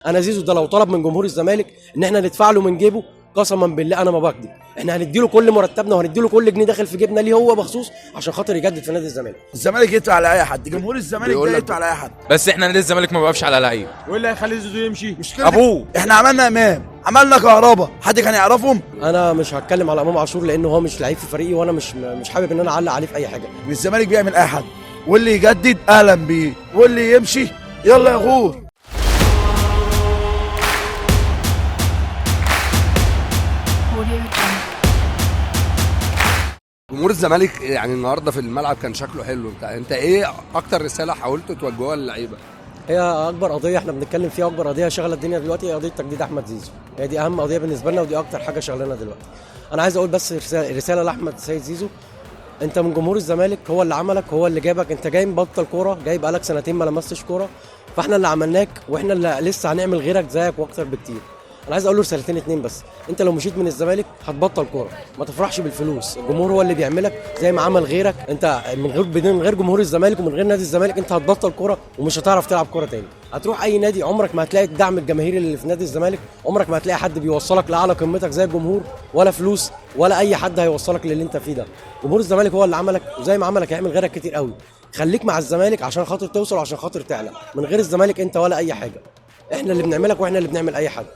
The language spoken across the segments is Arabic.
انا زيزو ده لو طلب من جمهور الزمالك ان احنا ندفع له من جيبه، قسما بالله انا ما بكذب، احنا هنديله كل مرتبنا وهنديله كل جنيه داخل في جيبنا ليه هو مخصوص عشان خاطر يجدد في نادي الزمالك. الزمالك يدفع على اي حد، جمهور الزمالك ده يدفع على اي حد، بس احنا نادي الزمالك ما بيوقفش على لعيب. وايه اللي هيخلي زيزو يمشي؟ مشكلة ابوه. احنا عملنا امام، عملنا كهربا، حد كان يعرفهم؟ انا مش هتكلم على امام عاشور لانه هو مش لعيب في فريقي، وانا مش حابب ان انا اعلق عليه في اي حاجه. الزمالك بيعمل اي حد، واللي يجدد اهلا بيه، واللي يمشي يلا يا غور. جمهور الزمالك يعني النهارده في الملعب كان شكله حلو. انت ايه اكتر رساله حاولتوا توجهوها للعيبه؟ هي اكبر قضيه احنا بنتكلم فيها، اكبر قضيه شغله الدنيا دلوقتي هي قضيه تجديد احمد زيزو. هي دي اهم قضيه بالنسبه لنا ودي اكتر حاجه شغلنا دلوقتي. انا عايز اقول بس رساله لاحمد سيد زيزو، انت من جمهور الزمالك، هو اللي عملك، هو اللي جابك، انت جاي مبطل كوره، جاي بقالك سنتين ما لمستش كوره، فاحنا اللي عملناك واحنا اللي لسه هنعمل غيرك زيك واكتر بكتير. انا عايز اقول له رسالتين اتنين بس، انت لو مشيت من الزمالك هتبطل كوره، ما تفرحش بالفلوس، الجمهور هو اللي بيعملك زي ما عمل غيرك، انت من غير جمهور الزمالك ومن غير نادي الزمالك انت هتبطل كوره ومش هتعرف تلعب كوره تاني. هتروح اي نادي عمرك ما هتلاقي الدعم الجماهيري اللي في نادي الزمالك، عمرك ما هتلاقي حد بيوصلك لاعلى قمتك زي الجمهور، ولا فلوس ولا اي حد هيوصلك للي انت فيه ده. جمهور الزمالك هو اللي عملك، وزي ما عملك هيعمل غيرك كتير قوي. خليك مع الزمالك عشان خاطر توصل وعشان خاطر تعلى، من غير الزمالك انت ولا اي حاجه. احنا اللي بنعملك واحنا اللي بنعمل اي حد.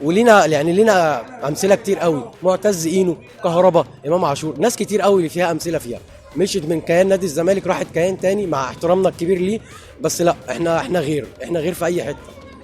ولينا يعني لينا امثله كتير قوي، معتز اينو، كهربا، امام عاشور، ناس كتير قوي اللي فيها امثله فيها مشيت من كيان نادي الزمالك راحت كيان تاني مع احترامنا الكبير ليه، بس لا احنا غير في اي حته،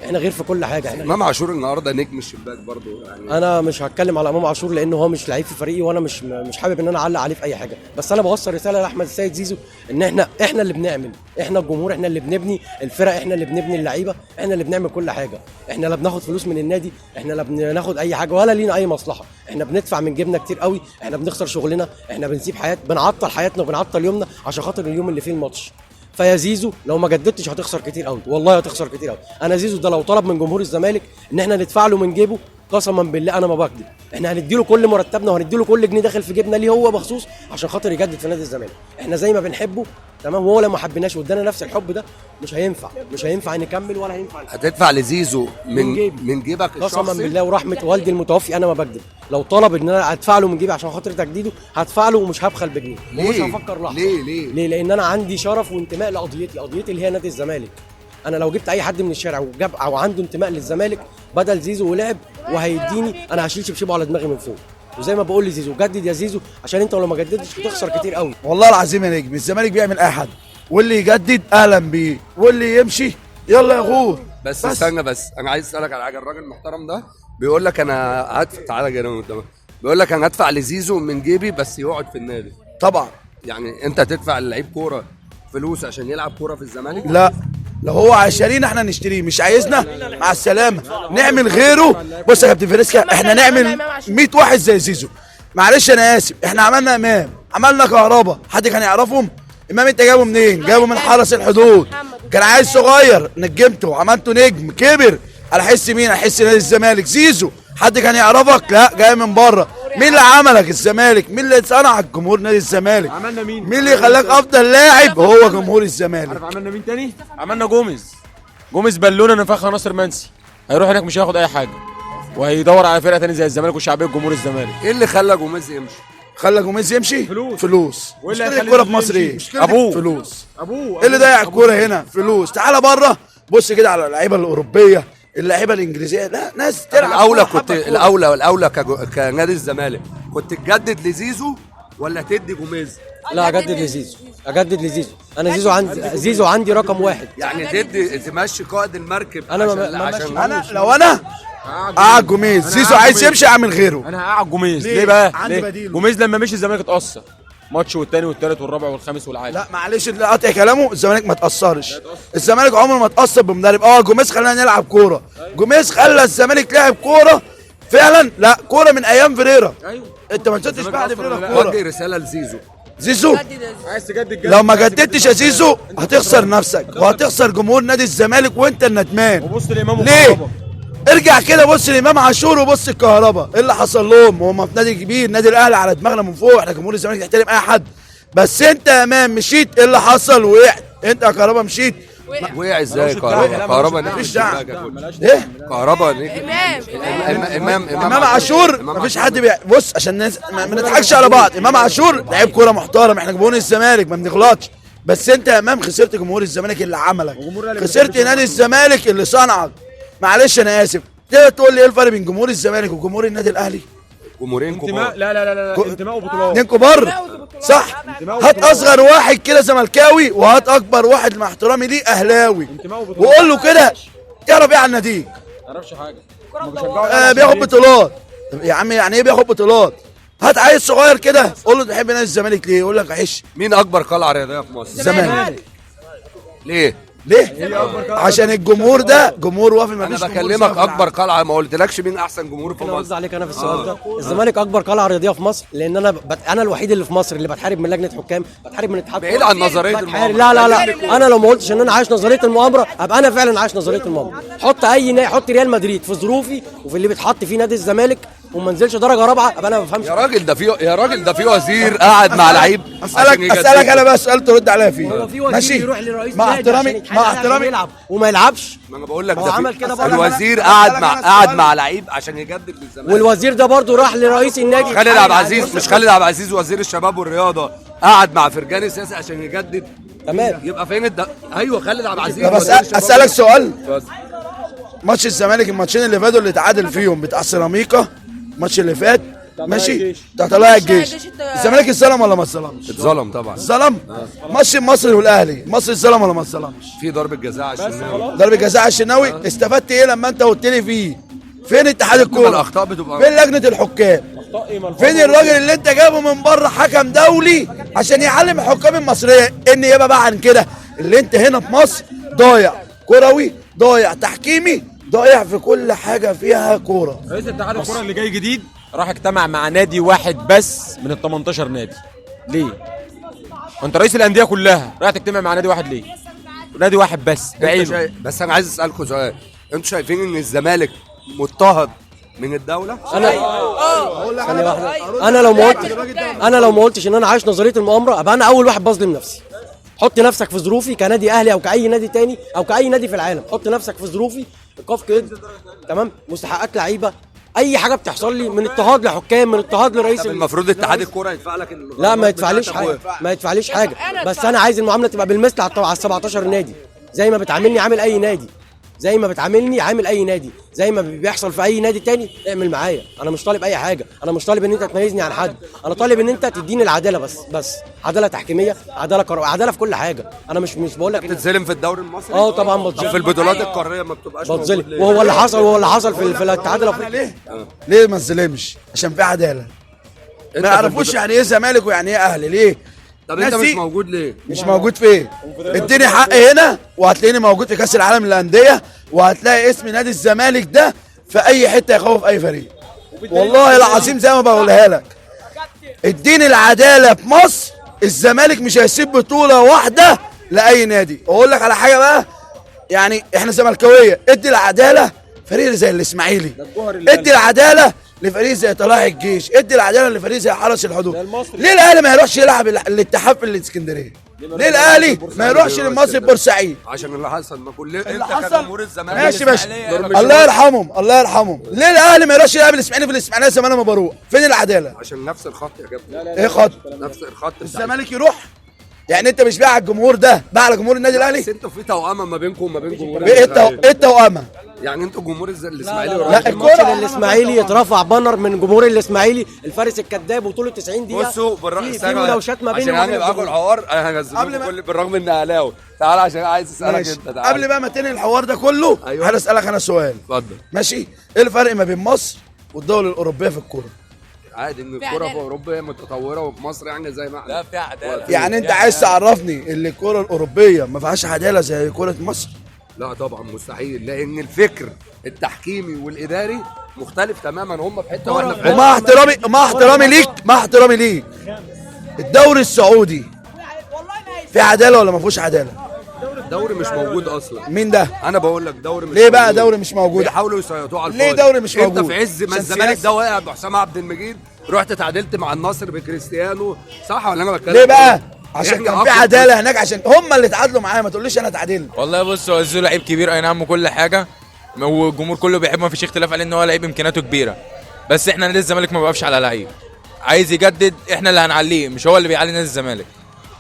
احنا غير في كل حاجه. احنا امام عاشور النهارده نجم الشباك برضه يعني. انا مش هتكلم على امام عاشور لانه هو مش لعيب في فريقي، وانا مش حابب ان انا اعلق عليه في اي حاجه، بس انا بوصل رساله لاحمد السيد زيزو ان احنا اللي بنعمل، احنا الجمهور، احنا اللي بنبني الفرق، احنا اللي بنبني اللعيبه، احنا اللي بنعمل كل حاجه. احنا لا بناخد فلوس من النادي، احنا لا بناخد اي حاجه ولا لينا اي مصلحه، احنا بندفع من جيبنا كتير قوي، احنا بنخسر شغلنا، احنا بنسيب بنعطل حياتنا وبنعطل يومنا عشان خاطر اليوم اللي فيه الماتش. فيا زيزو لو ما جددتش هتخسر كتير قوي، والله هتخسر كتير قوي. انا زيزو ده لو طلب من جمهور الزمالك ان احنا ندفع له من جيبه، قسما بالله انا ما بكذب، احنا هنديله كل مرتبنا وهنديله كل جنيه داخل في جيبنا ليه هو مخصوص عشان خاطر يجدد في نادي الزمالك. احنا زي ما بنحبه تمام، وهو لو ما حبيناش وادانا نفس الحب ده مش هينفع نكمل ولا هينفع هتدفع لزيزو من جيبك قسما الشخصي؟ بالله ورحمه والدي المتوفي انا ما بكذب، لو طلب ان انا ادفع له من جيبي عشان خاطر تجديده هدفع له ومش هبخل بجنيه ومش هفكر لحظه. ليه؟ لان انا عندي شرف وانتماء قضيتي اللي هي نادي الزمالك. انا لو جبت اي حد من الشارع وجاب او عنده انتماء للزمالك بدل زيزو ولعب وهيديني، انا هشيل شبشبه على دماغي من فوق. وزي ما بقول لزيزو جدد يا زيزو، عشان انت لو ما جددتش هتخسر كتير قوي. والله العظيم يا نجم الزمالك بيعمل اي حد، واللي يجدد اهلا بيه، واللي يمشي يلا يا غور. بس استنى، بس انا عايز اسالك على حاجه. الراجل المحترم ده بيقول لك انا هدفع، تعالى جاي قدامك، بيقول لك انا هدفع لزيزو من جيبي بس يقعد في النادي. طبعا يعني انت تدفع للعيب كوره فلوس عشان يلعب كوره في الزمالك؟ لا، لو هو عايشين احنا نشتريه، مش عايزنا مع السلامه، نعمل غيره. بص يا كابتن فريسكا، احنا نعمل 100 واحد زي زيزو. معلش انا اسف، احنا عملنا امام، عملنا كهربا، حد كان يعرفهم؟ امام انت جابه منين؟ جابه من حرس الحدود، كان عايز صغير نجمته عملته نجم كبر على حس مين؟ على حس نادي الزمالك. زيزو حد كان يعرفك؟ لا، جاي من بره. مين اللي عملك الزمالك؟ مين اللي صنعك جمهور نادي الزمالك؟ عملنا مين؟ مين اللي خلاك افضل لاعب؟ هو جمهور الزمالك. عارف عملنا مين تاني؟ عملنا جوميز بالونه نفخها ناصر منسي، هيروح هناك مش هياخد اي حاجه وهيدور على فرقه تاني زي الزمالك وشعبيه جمهور الزمالك. ايه اللي خلى جوميز يمشي؟ خلى جوميز يمشي؟ فلوس. واللي مشكلة هيخلي الكوره في زيزو مصر ايه؟ يمشي؟ أبوه. فلوس. ابوه ايه اللي ضيع الكوره هنا؟ فلوس. تعالى بره بص كده على اللعيبه الاوروبيه، اللعيبه الانجليزيه، لا ناس تلعب الاولى كنت الاولى كنادي الزمالك كنت تجدد لزيزو ولا تدي جوميز؟ لا اجدد لزيزو. انا زيزو عندي رقم واحد. يعني تمشي قائد المركب. انا لو انا قعد جوميز، زيزو عايز يمشي اعمل غيره. انا هقعد جوميز. ليه بقى؟ عندي بديل. جوميز لما مشي الزمالك اتأثر ماتش والتاني والتالت والرابع والخامس والعاشر. لا معلش اللي قاطع كلامه، الزمالك ما تاثرش، الزمالك عمره ما اتاثر بمدرب. جوميز خلانا نلعب كوره، جوميز خلى الزمالك لعب كوره فعلا، لا كوره من ايام فريرا. ايوه انت ما شفتش بعد فريرا كوره. وجه رساله لزيزو. زيزو عايز تجدد لو ما جددتش يا زيزو هتخسر نفسك وهتخسر جمهور نادي الزمالك وانت الندمان. وبص لامام ليه؟ ارجع كده بص لامام عاشور وبص الكهرباء، ايه اللي حصل لهم؟ هم في نادي كبير، نادي الاهلي على دماغنا من فوق، احنا جمهور الزمالك نحترم اي حد، بس انت يا امام مشيت، ايه اللي حصل؟ وقعت. انت يا كهرباء مشيت وقع ازاي؟ كهربا مفيش دعم. ايه كهربا امام عاشور مفيش حد بص عشان ما نضحكش على بعض. امام عاشور لعيب كوره محترم، احنا جمهور الزمالك ما بنغلطش، بس انت يا امام خسرت جمهور الزمالك اللي عملك، خسرت نادي الزمالك اللي صنعك. معلش انا اسف، تقدر تقول لي ايه الفرق بين جمهور الزمالك وجمهور النادي الاهلي؟ جمهورين كبار. لا انتماء وبطولات. اتنين كبار صح. هات اصغر واحد كده زملكاوي وهات اكبر واحد مع احترامي ليه اهلاوي وقول له كده تعرف ايه عن ناديك؟ ما اعرفش حاجه. بياخد بطولات. طب يا عم يعني ايه بياخد بطولات؟ هات عيل صغير كده قول له تحب نادي الزمالك ليه؟ يقول لك عيش. مين اكبر قلعه رياضيه في مصر؟ الزمالك. ليه؟ عشان الجمهور ده جمهور وافي. ما انا فيش بكلمك اكبر قلعه، ما قلتلكش مين احسن جمهور في انا برد مصر. عليك انا في السؤال ده. الزمالك اكبر قلعه رياضيه في مصر، لان انا الوحيد اللي في مصر اللي بتحارب من لجنه حكام، بتحارب من اتحاد بعيد عن نظريه المؤامره. لا انا لو ما قلتش ان انا عايش نظريه المؤامره ابقى انا فعلا عايش نظريه المؤامره. حط ريال مدريد في ظروفي وفي اللي بيتحط فيه نادي الزمالك وما نزلش درجه رابعه ابقى انا ما بفهمش. يا راجل ده في وزير قاعد مع لعيب. اسالك انا بقى سؤال ترد عليا فيه. هو في وزير يروح لرئيس مع نادي احترامي مع احترامي يلعب وما يلعبش. ما انا بقول لك هو ده عمل كده برضه. الوزير قاعد مع لعيب عشان يجدد للزمالك. والوزير ده برضه راح لرئيس النادي خالد عبد العزيز، مش خالد عبد العزيز وزير الشباب والرياضه قاعد مع فرجاني سياسي عشان يجدد. تمام. يبقى فين ايوه خالد عبد العزيز. طب اسالك سؤال. ماتش الزمالك الماتشين اللي فاتوا اللي اتعادل فيهم بتاع سيراميكا الماتش اللي فات ماشي بتاع طلائع الجيش، الزمالك اتظلم ولا ما اتظلمش؟ اتظلم طبعا. اتظلم. ماتش المصري والاهلي المصري اتظلم ولا ما اتظلمش؟ في ضربه جزاء على الشناوي. ضربه جزاء على الشناوي. استفدت ايه لما انت قلت لي فيه؟ فين اتحاد الكوره؟ الاخطاء بتبقى فين لجنه الحكام؟ فين الراجل اللي انت جابه من بره حكم دولي عشان يعلم الحكام المصريه؟ النيابه بقى عن كده اللي انت هنا في مصر ضايع كروي، ضايع تحكيمي، ضايع في كل حاجه فيها كوره. رئيس اتحاد الكوره اللي جاي جديد راح اجتمع مع نادي واحد بس من ال 18 نادي. ليه؟ انت رئيس الانديه كلها رايح تجتمع مع نادي واحد ليه؟ نادي واحد بس بعينه. بس انا عايز اسالكم سؤال، انتوا شايفين ان الزمالك مضطهد من الدوله؟ انا لو ما قلتش ان انا عايش نظريه المؤامره ابقى انا اول واحد بظلم نفسي. حط نفسك في ظروفي كنادي اهلي او كاي نادي تاني او كاي نادي في العالم، حط نفسك في ظروفي ايقاف كده تمام، مستحقات لعيبه، اي حاجه بتحصل لي من اضطهاد لحكام، من اضطهاد لرئيس المفروض اتحاد الكوره يدفع لك لا ما يدفعليش حاجه، بس انا عايز المعامله تبقى بالمثل على ال 17 نادي، زي ما بتعاملني عامل اي نادي، زي ما بتعاملني عامل اي نادي، زي ما بيحصل في اي نادي تاني اعمل معايا. انا مش طالب اي حاجه، انا مش طالب ان انت تميزني عن حد، انا طالب ان انت تديني العداله بس عداله تحكيميه، عداله في كل حاجه. انا مش بقول لك بتتظلم في الدوري المصري. طبعا بتظلم في البطولات القاريه ما بتبقاش بتظلم، وهو اللي حصل في الاتحاد الافريقي. ليه ما تظلمش؟ عشان في عداله. ما يعرفوش يعني ايه زمالك ويعني ايه اهلي. ليه؟ طب انت مش موجود ليه؟ مش موجود في ايه؟ اديني حق هنا وهتلاقيني موجود في كاس العالم للانديه، وهتلاقي اسم نادي الزمالك ده في اي حته يخوف اي فريق. والله العظيم زي ما بقولها لك، اديني العداله في مصر، الزمالك مش هيسيب بطوله واحده لاي نادي. واقول لك على حاجه بقى، يعني احنا زملكاويه، ادي العداله فريق زي الاسماعيلي، ادي العداله لفريق زي طلائع الجيش، ادي العداله لفريق زي حرس الحدود. ليه الاهلي ما يروحش يلعب الاتحاد في الاسكندريه؟ ليه الاهلي ما يروحش للمصري بورسعيد؟ عشان اللي حصل. ما كل اللي انت حصل كجمهور الزمالك ماشي الله يرحمهم. ليه الاهلي ما يروحش يلعب الاسماعيلي في الاسماعيليه زي ما انا ما بروح؟ فين العداله؟ عشان نفس الخط يا كابتن. ايه خط؟ نفس الخط. الزمالك يروح؟ يعني انت مش بايع على الجمهور ده، بايع على جمهور النادي الاهلي؟ بس انتوا في توأمه ما بينكم وما بين جمهور ايه التوأمه؟ يعني انتوا جمهور الاسماعيلي لا الماتش الاسماعيلي يترفع بانر من جمهور الاسماعيلي الفارس الكذاب وطوله 90 دقيقه. بصوا في مناوشات ما بيني وبين عشان معاكم الحوار انا هنزل كل بالرغم ان اهلاوي. تعال عشان عايز اسالك انت. تعال قبل بقى ما تنهي الحوار ده كله انا اسالك انا سؤال. اتفضل. ماشي، ايه الفرق ما بين مصر والدول الاوروبيه في الكوره؟ عادي ان الكوره في اوروبا متطوره وفي مصر يعني زي ما احنا. لا في عداله. يعني انت عايز تعرفني ان الكوره الاوروبيه ما فيهاش عداله زي كوره مصر؟ لا طبعا مستحيل، لان الفكر التحكيمي والاداري مختلف تماما. هم في حته واحنا في حته. مع احترامي ليك الدوري السعودي في عداله ولا ما فيهوش عداله؟ دوري مش موجود اصلا. مين ده؟ انا بقول لك دوري مش ليه موجود. بقى دوري مش موجود؟ بيحاولوا يسيطروا على الفاضي. ليه دوري مش موجود؟ انت في عز ما الزمالك ده واقع بحسام عبد المجيد رحت تعادلت مع النصر بكريستيانو، صح ولا انا بتكلم؟ ليه بقى؟ عشان إحنا كان في أقوى عداله هناك، عشان هم اللي اتعادلوا معايا، ما تقوليش انا اتعادلت. والله بص، هو زيزو لعيب كبير اي نعم وكل حاجه، والجمهور كله بيحبه، ما فيش اختلاف عليه ان هو لعيب امكانياته كبيره. بس احنا نادي الزمالك ما بيوقفش على لعيب. عايز يجدد احنا اللي هنعليه، مش هو اللي بيعلي نادي الزمالك.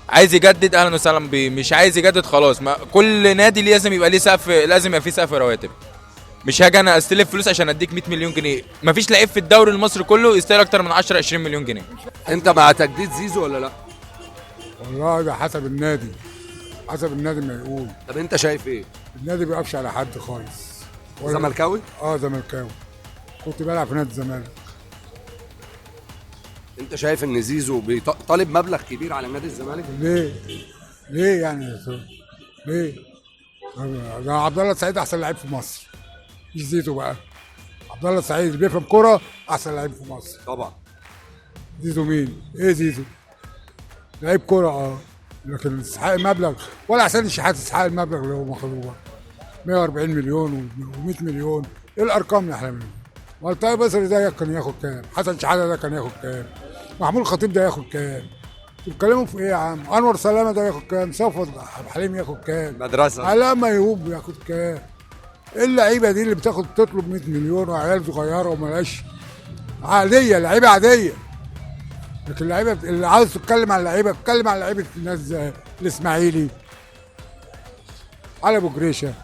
عايز يجدد اهلا وسهلا بيه، مش عايز يجدد خلاص. ما كل نادي لازم يبقى ليه سقف، لازم يبقى فيه سقف رواتب. مش هاجي انا استلف فلوس عشان اديك 100 مليون جنيه. مفيش لعيب في الدوري المصري كله يستاهل اكتر من 10 20 مليون جنيه. انت مع تجديد زيزو ولا لا؟ والله ده حسب النادي، حسب النادي ما يقول. طب انت شايف ايه؟ النادي بيقفش على حد خالص. زملكاوي؟ اه زملكاوي، كنت بلعب في نادي الزمالك. انت شايف ان زيزو طالب مبلغ كبير على نادي الزمالك؟ ليه؟ ليه يعني يا أستاذ؟ ليه؟ ده عبد الله السعيد احسن لعيب في مصر، مش زيزو بقى. عبد الله السعيد اللي بيفهم كرة احسن لعيب في مصر. طبعا. زيزو مين؟ ايه زيزو؟ لعيب كرة لكن استحقاق المبلغ ولا حسين الشحات استحقاق المبلغ اللي هو مخلوه 140 مليون و100 مليون. ايه الارقام اللي احنا بنقولها؟ والطيب بصري ده كان ياخد كام؟ حسن شحاته ده كان ياخد كام؟ محمود الخطيب ده ياخد كام؟ بتتكلموا في ايه يا عم؟ انور سلامه ده ياخد كام؟ صفوت عبد الحليم ياخد كام؟ مدرسه. علاء ميهوب ياخد كام؟ ايه اللعيبه دي اللي تطلب 100 مليون وعيال صغيره وملاش عاديه، لعيبه عاديه. لكن اللعيبه اللي عاوز تتكلم عن لعيبه، اتكلم عن لعيبه الناس زي الاسماعيلي، علي ابو جريشه.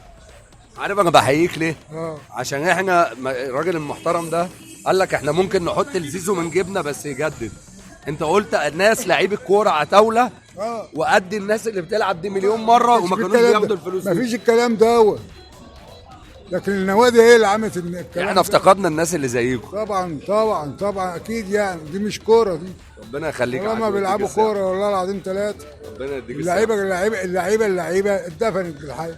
عارف انا بحييك ليه؟ اه عشان احنا الراجل المحترم ده قال لك احنا ممكن نحط الزيزو من جيبنا بس يجدد. انت قلت الناس لعيب الكوره عتاوله وقد الناس اللي بتلعب دي مليون مره وما كانوش بياخدوا الفلوس دي. مفيش الكلام دوت. لكن النوادي هي اللي عملت الكلام احنا افتقدنا الناس اللي زيكم. طبعا طبعا طبعا اكيد يعني، دي مش كوره دي. ربنا يخليك. لما بيلعبوا كوره والله العظيم ثلاثه. ربنا يديك اللعيبه اتدفنت بالحياه.